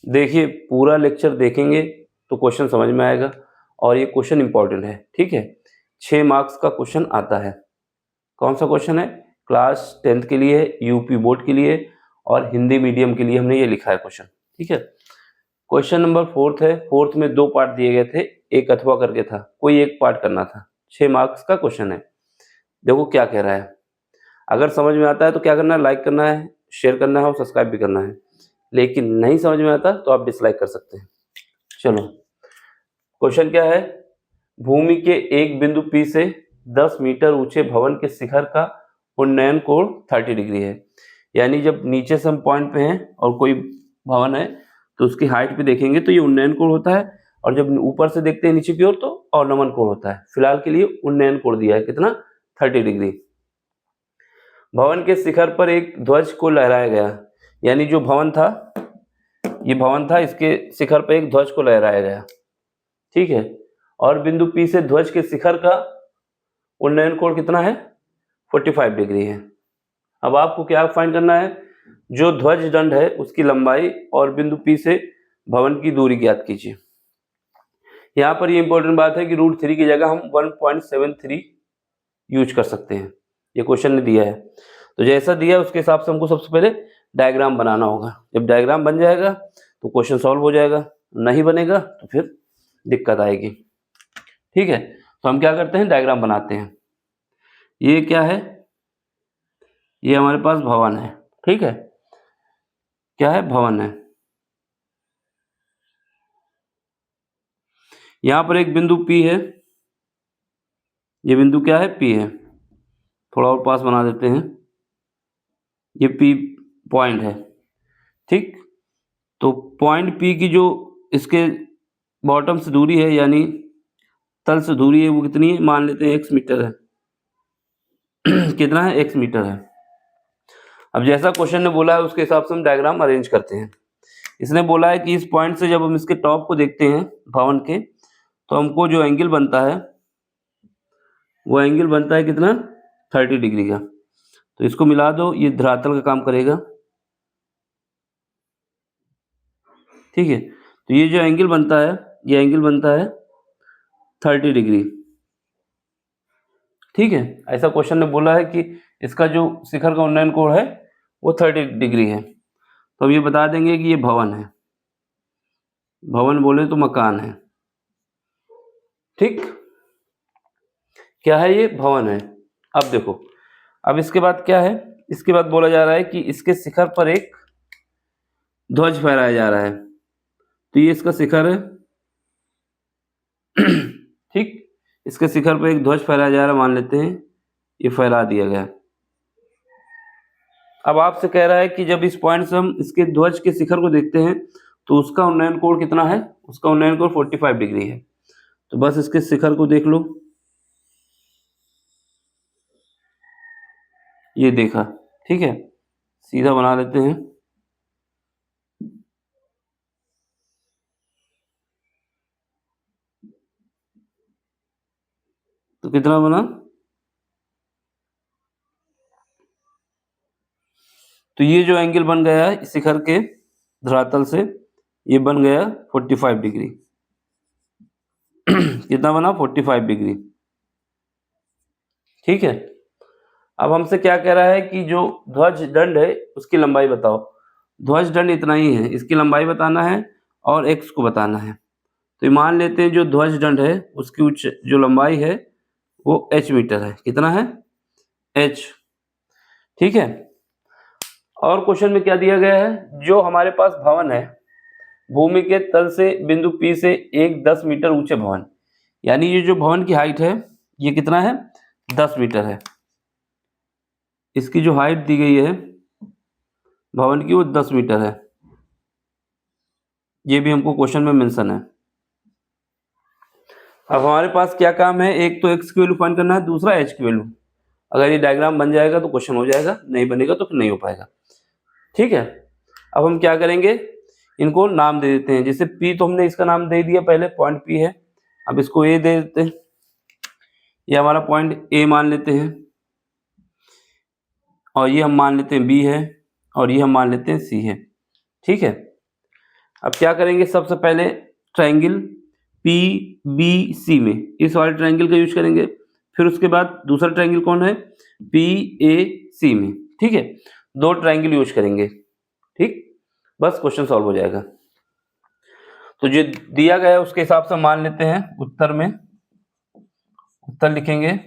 देखिए पूरा लेक्चर देखेंगे तो क्वेश्चन समझ में आएगा और ये क्वेश्चन इंपॉर्टेंट है, ठीक है। 6 मार्क्स का क्वेश्चन आता है। कौन सा क्वेश्चन है? क्लास 10th के लिए, यूपी बोर्ड के लिए और हिंदी मीडियम के लिए हमने ये लिखा है क्वेश्चन, ठीक है। क्वेश्चन नंबर 4th है। 4th में 2 पार्ट दिए गए थे, एक अथवा करके था, कोई एक पार्ट करना था। 6 मार्क्स का क्वेश्चन है। देखो क्या कह रहा है। अगर समझ में आता है तो क्या करना है, लाइक करना है, शेयर करना है और सब्सक्राइब भी करना है। लेकिन नहीं समझ में आता तो आप डिसलाइक कर सकते हैं। चलो क्वेश्चन क्या है, भूमि के एक बिंदु P से 10 मीटर ऊंचे भवन के शिखर का उन्नयन कोण 30 डिग्री है। यानी जब नीचे से हम पॉइंट पे हैं और कोई भवन है तो उसकी हाइट पे देखेंगे तो ये उन्नयन कोण होता है, और जब ऊपर से देखते हैं नीचे की ओर तो अवनमन कोण होता है। फिलहाल के लिए उन्नयन कोण दिया है कितना, 30 डिग्री। भवन के शिखर पर एक ध्वज को लहराया गया, यानी जो भवन था, ये भवन था, इसके शिखर पर एक ध्वज को लहराया गया, ठीक है। और बिंदु P से ध्वज के शिखर का उन्नयन कोण कितना है, 45 डिग्री है। अब आपको क्या फाइंड करना है, जो ध्वज दंड है उसकी लंबाई और बिंदु P से भवन की दूरी ज्ञात कीजिए। यहाँ पर ये इंपॉर्टेंट बात है कि √3 की जगह हम 1.73 यूज कर सकते हैं। ये क्वेश्चन ने दिया है तो जैसा दिया है उसके हिसाब से हमको सबसे पहले डायग्राम बनाना होगा। जब डायग्राम बन जाएगा तो क्वेश्चन सॉल्व हो जाएगा, नहीं बनेगा तो फिर दिक्कत आएगी, ठीक है। तो हम क्या करते हैं, डायग्राम बनाते हैं। ये क्या है, ये हमारे पास भवन है, ठीक है। क्या है, भवन है। यहाँ पर एक बिंदु P है, ये बिंदु क्या है, P है। थोड़ा और पास बना देते हैं, ये P पॉइंट है, ठीक। तो पॉइंट P की जो इसके बॉटम से दूरी है, यानी तल से दूरी है, वो कितनी है, मान लेते हैं x मीटर है। कितना है, x मीटर है। अब जैसा क्वेश्चन ने बोला है उसके हिसाब से हम डायग्राम अरेंज करते हैं। इसने बोला है कि इस पॉइंट से जब हम इसके टॉप को देखते हैं भवन के, तो हमको जो एंगल बनता है वो एंगल बनता है कितना, 30 डिग्री का। तो इसको मिला दो, ये धरातल का काम करेगा, ठीक है। तो ये जो एंगल बनता है, ये एंगल बनता है 30 डिग्री, ठीक है। ऐसा क्वेश्चन ने बोला है कि इसका जो शिखर का उन्नयन कोण है वो 30 डिग्री है। तो हम ये बता देंगे कि ये भवन है। भवन बोले तो मकान है, ठीक। क्या है, ये भवन है। अब देखो, अब इसके बाद क्या है, इसके बाद बोला जा रहा है कि इसके शिखर पर एक ध्वज फहराया जा रहा है। तो ये इसका शिखर है, ठीक। इसके शिखर पर एक ध्वज फहराया जा रहा है, मान लेते हैं ये फहरा दिया गया। अब आपसे कह रहा है कि जब इस पॉइंट से हम इसके ध्वज के शिखर को देखते हैं तो उसका उन्नयन कोण कितना है, उसका उन्नयन कोण 45 डिग्री है। तो बस इसके शिखर को देख लो, ये देखा, ठीक है। सीधा बना लेते हैं, तो कितना बना, तो ये जो एंगल बन गया है शिखर के धरातल से, ये बन गया 45 डिग्री। कितना बना, 45 डिग्री, ठीक है। अब हमसे क्या कह रहा है कि जो ध्वज दंड है उसकी लंबाई बताओ। ध्वज दंड इतना ही है, इसकी लंबाई बताना है और x को बताना है। तो मान लेते हैं जो ध्वज दंड है उसकी उच्च जो लंबाई है वो h मीटर है। कितना है, h, ठीक है। और क्वेश्चन में क्या दिया गया है, जो हमारे पास भवन है, भूमि के तल से बिंदु P से एक 10 मीटर ऊंचे भवन, यानी ये जो भवन की हाइट है ये कितना है, 10 मीटर है। इसकी जो हाइट दी गई है भवन की वो 10 मीटर है। ये भी हमको क्वेश्चन में मेंशन है। अब हमारे पास क्या काम है, एक तो x की वैल्यू फाइंड करना है, दूसरा h की वैल्यू। अगर ये डायग्राम बन जाएगा तो क्वेश्चन हो जाएगा, नहीं बनेगा तो फिर नहीं हो पाएगा, ठीक है। अब हम क्या करेंगे, इनको नाम दे देते हैं। जैसे P तो हमने इसका नाम दे दिया पहले, पॉइंट P है। अब इसको A दे देते हैं, ये हमारा पॉइंट A मान लेते हैं, और ये हम मान लेते हैं B है, और ये हम मान लेते हैं C है, ठीक है। अब क्या करेंगे, सबसे पहले ट्रायंगल PBC में इस वाले ट्रायंगल का यूज करेंगे, फिर उसके बाद दूसरा ट्रायंगल कौन है, PAC में। ठीक है, 2 ट्रायंगल यूज करेंगे। ठीक, बस क्वेश्चन सॉल्व हो जाएगा। तो जो दिया गया है उसके हिसाब से मान लेते हैं, उत्तर में उत्तर लिखेंगे,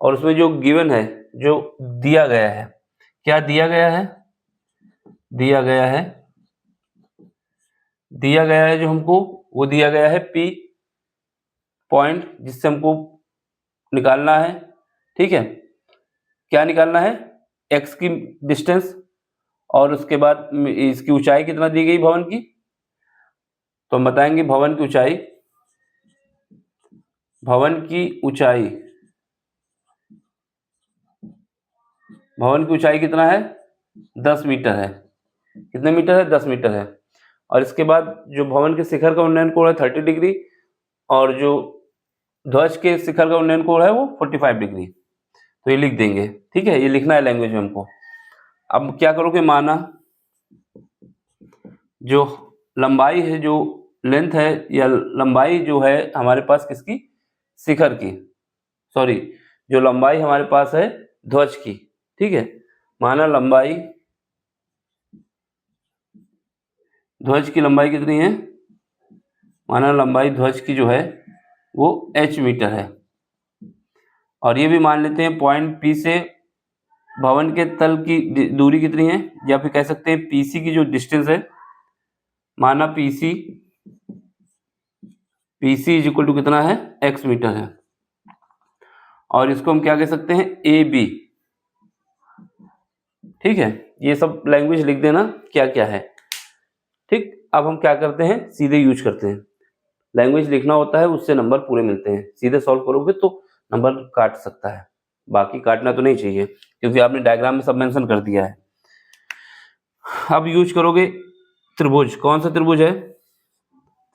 और उसमें जो गिवन है, जो दिया गया है, क्या दिया गया है, दिया गया है, दिया गया है जो हमको, वो दिया गया है P पॉइंट, जिससे हमको निकालना है। ठीक है, क्या निकालना है, x की डिस्टेंस, और उसके बाद इसकी ऊंचाई कितना दी गई भवन की, तो हम बताएंगे भवन की ऊंचाई, भवन की ऊंचाई, भवन की ऊंचाई कितना है, 10 मीटर है। कितने मीटर है, 10 मीटर है। और इसके बाद जो भवन के शिखर का उन्नयन कोण है 30 डिग्री, और जो ध्वज के शिखर का उन्नयन कोण है वो 45 डिग्री। तो ये लिख देंगे। ठीक है, ये लिखना है लैंग्वेज में हमको। अब क्या करोगे, माना जो लंबाई है, जो लेंथ है या लंबाई जो है हमारे पास किसकी, शिखर की, सॉरी, जो लंबाई हमारे पास है ध्वज की। ठीक है, माना लंबाई, ध्वज की लंबाई कितनी है, माना लंबाई ध्वज की जो है वो h मीटर है। और ये भी मान लेते हैं पॉइंट P से भवन के तल की दूरी कितनी है, या फिर कह सकते हैं PC की जो डिस्टेंस है, माना PC इज इक्वल टू कितना है, x मीटर है। और इसको हम क्या कह सकते हैं, AB। ठीक है, ये सब लैंग्वेज लिख देना क्या क्या है। ठीक, अब हम क्या करते हैं, सीधे यूज करते हैं। लैंग्वेज लिखना होता है, उससे नंबर पूरे मिलते हैं। सीधे सॉल्व करोगे तो नंबर काट सकता है, बाकी काटना तो नहीं चाहिए, क्योंकि आपने डायग्राम में सब मेंशन कर दिया है। अब यूज करोगे त्रिभुज। कौन सा त्रिभुज है,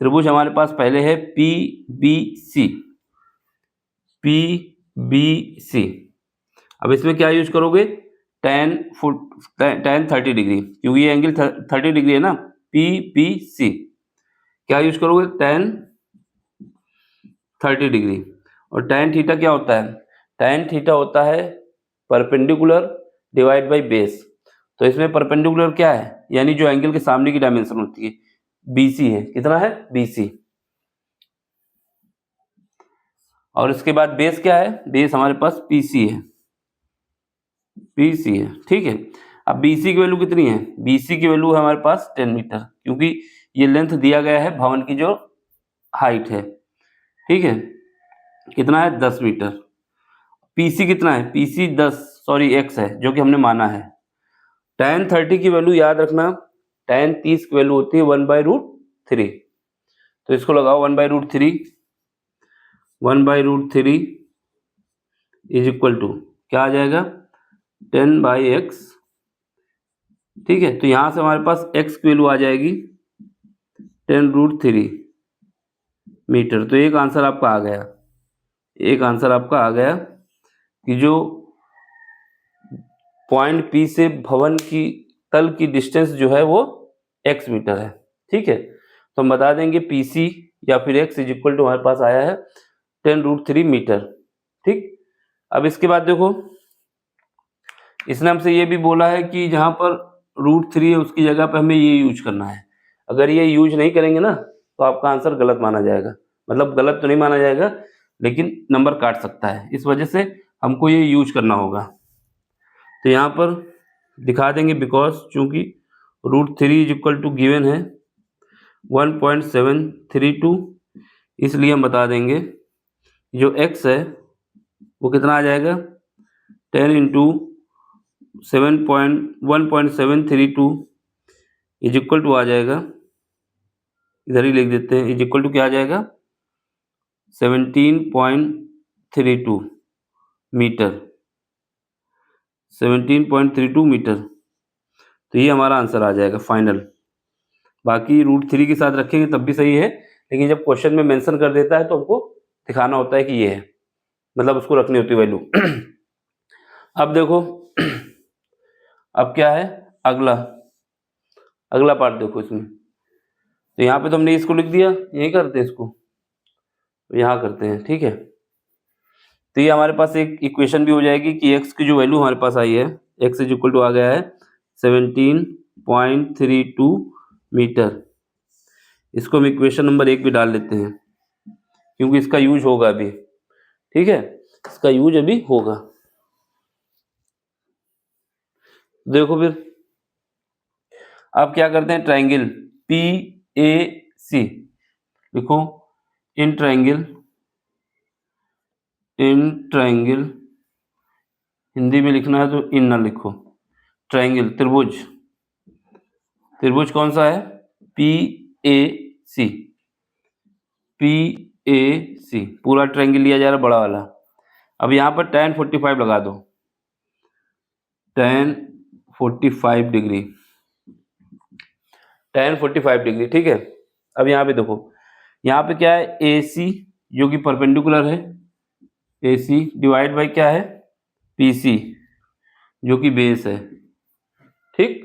त्रिभुज हमारे पास पहले है PBC, PBC। अब इसमें क्या यूज करोगे, tan 30 डिग्री, क्योंकि ये एंगल 30 डिग्री है ना, PBC। क्या यूज करोगे, tan 30 डिग्री। और tan थीटा क्या होता है, tan थीटा होता है परपेंडिकुलर डिवाइड बाई बेस। तो इसमें परपेंडिकुलर क्या है, यानी जो एंगल के सामने की डायमेंशन होती है, BC है। कितना है, BC। और इसके बाद बेस क्या है, बेस हमारे पास PC है, PC है। ठीक है, अब BC की वैल्यू कितनी है, BC की वैल्यू है हमारे पास 10 मीटर, क्योंकि ये लेंथ दिया गया है भवन की जो हाइट है। ठीक है, कितना है, 10 मीटर। PC कितना है, PC 10 सॉरी x है, जो कि हमने माना है। tan 30 की वैल्यू याद रखना, tan 30 की वैल्यू होती है 1/√3। तो इसको लगाओ 1/√3, 1/√3 इज इक्वल टू क्या आ जाएगा, 10/x। ठीक है, तो यहां से हमारे पास x की वैल्यू आ जाएगी 10√3 मीटर। तो एक आंसर आपका आ गया, एक आंसर आपका आ गया कि जो पॉइंट P से भवन की तल की डिस्टेंस जो है वो x मीटर है। ठीक है, तो हम बता देंगे PC या फिर x इज इक्वल टू हमारे पास आया है 10√3 मीटर। ठीक, अब इसके बाद देखो, इसने हमसे ये भी बोला है कि जहां पर √3 है उसकी जगह पर हमें ये यूज करना है। अगर ये यूज नहीं करेंगे ना तो आपका आंसर गलत माना जाएगा, मतलब गलत तो नहीं माना जाएगा लेकिन नंबर काट सकता है। इस वजह से हमको ये यूज करना होगा। तो यहाँ पर दिखा देंगे, बिकॉज चूंकि √3 इज इक्वल टू गिवन है 1.732, इसलिए हम बता देंगे जो x है वो कितना आ जाएगा, 10 इंटू 1.732 इज इक्वल टू आ जाएगा, इधर ही लिख देते हैं, इज इक्वल टू क्या आ जाएगा, 17.32 मीटर, 17.32 मीटर। तो ये हमारा आंसर आ जाएगा फाइनल। बाकी √3 के साथ रखेंगे तब भी सही है, लेकिन जब क्वेश्चन में मेंशन कर देता है तो हमको दिखाना होता है कि ये है, मतलब उसको रखनी होती है वैल्यू। अब देखो, अब क्या है, अगला पार्ट देखो इसमें। तो यहाँ पे तो हमने इसको लिख दिया, यहीं करते हैं इसको, यहाँ करते हैं, ठीक है। तो ये हमारे पास एक इक्वेशन भी हो जाएगी कि एक्स की जो वैल्यू हमारे पास आई है, एक्स इज इक्वल टू आ गया है 17.32 मीटर। इसको हम इक्वेशन नंबर 1 भी डाल लेते हैं, क्योंकि इसका यूज होगा अभी, ठीक है, इसका यूज अभी होगा। देखो फिर अब क्या करते हैं, ट्राइंगल पी ए सी लिखो, इन ट्राइंगल हिंदी में लिखना है तो इन ना लिखो, ट्राइंगल त्रिभुज कौन सा है, P A C, P A सी पूरा ट्राइंगल लिया जा रहा है, बड़ा वाला। अब यहाँ पर tan 45 लगा दो, tan 45 डिग्री, tan 45 डिग्री, ठीक है। अब यहाँ पे देखो, यहाँ पे क्या है, ए सी जो कि परपेंडिकुलर है, ए सी डिवाइड बाई क्या है, पी सी जो कि बेस है, ठीक।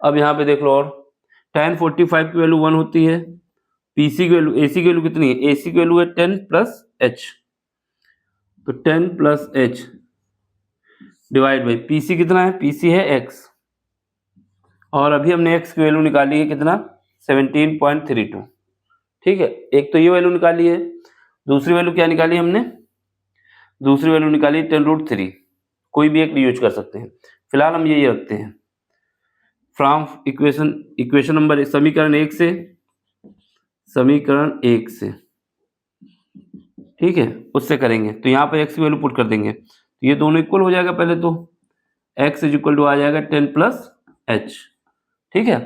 अब यहाँ पे देख लो, और tan 45 की वैल्यू 1 होती है, पीसी की वैल्यू, एसी की वैल्यू कितनी है, एसी की वैल्यू है 10 प्लस एच, तो 10 plus H divide by PC कितना है, पीसी है एक्स, और अभी हमने एक्स की वैल्यू निकाली है कितना, 17.32, ठीक है। एक तो ये वैल्यू निकाली है, दूसरी वैल्यू क्या निकाली हमने, दूसरी वैल्यू निकाली 10√3, कोई भी एक यूज कर सकते हैं, फिलहाल हम ये रखते हैं। फ्रॉम इक्वेशन नंबर, समीकरण 1 से, ठीक है, उससे करेंगे। तो यहाँ पे x की वैल्यू पुट कर देंगे, तो ये दोनों इक्वल हो जाएगा। पहले तो x इज इक्वल टू आ जाएगा 10 प्लस एच, ठीक है,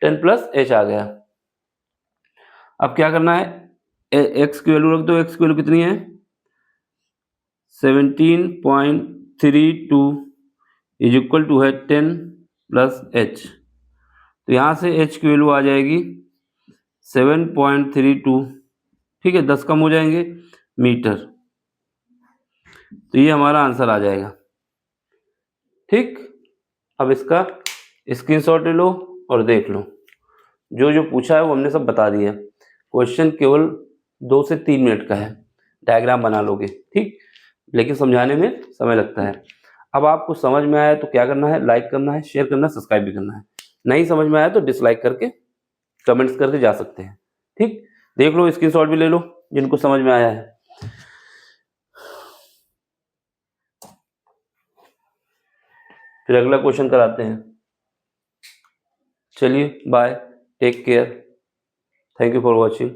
10 प्लस एच आ गया। अब क्या करना है, x की वैल्यू रख दो, x की वैल्यू कितनी है 17.32 इज इक्वल टू है 10 प्लस एच, तो यहाँ से h की वैल्यू आ जाएगी 7.32, ठीक है, 10 कम हो जाएंगे मीटर, तो ये हमारा आंसर आ जाएगा, ठीक। अब इसका स्क्रीनशॉट ले लो और देख लो, जो जो पूछा है वो हमने सब बता दिया। क्वेश्चन केवल 2 से 3 मिनट का है, डायग्राम बना लोगे, ठीक, लेकिन समझाने में समय लगता है। अब आपको समझ में आया तो क्या करना है, लाइक करना है, शेयर करना है, सब्सक्राइब भी करना है। नहीं समझ में आया तो डिसलाइक करके कमेंट्स करके जा सकते हैं, ठीक। देख लो, स्क्रीनशॉट भी ले लो जिनको समझ में आया है। फिर अगला क्वेश्चन कराते हैं। चलिए bye, take care, thank you for watching.